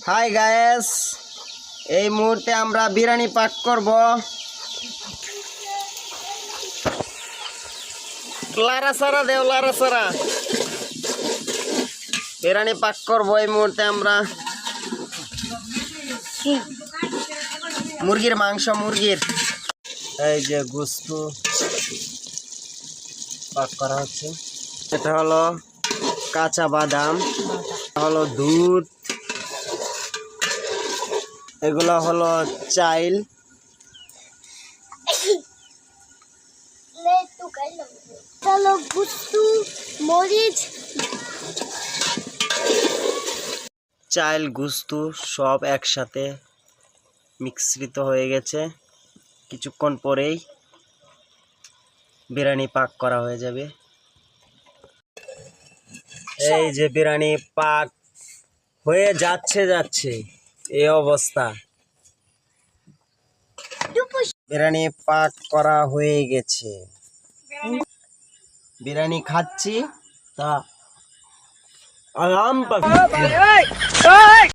High guys, এই মুহূর্তে আমরা বিরিয়ানি পাক করব। লারা সারা দেও, লারা সারা বিরিয়ানি পাক করব। এই মুহূর্তে আমরা মুরগির মাংস, মুরগির এই যে গোস্ত পাক করা হচ্ছে। এটা হলো কাঁচা বাদাম, হলো দুধ, এগুলো হলো চাইল, মরিচ, চাইল গুস্তু সব একসাথে মিশ্রিত হয়ে গেছে। কিছুক্ষণ পরেই বিরিয়ানি পাক করা হয়ে যাবে। এই যে বিরিয়ানি পাক হয়ে যাচ্ছে এই অবস্থা। বিরিয়ানি পাক করা হয়ে গেছে, বিরিয়ানি খাচ্ছি তা আরাম পাক।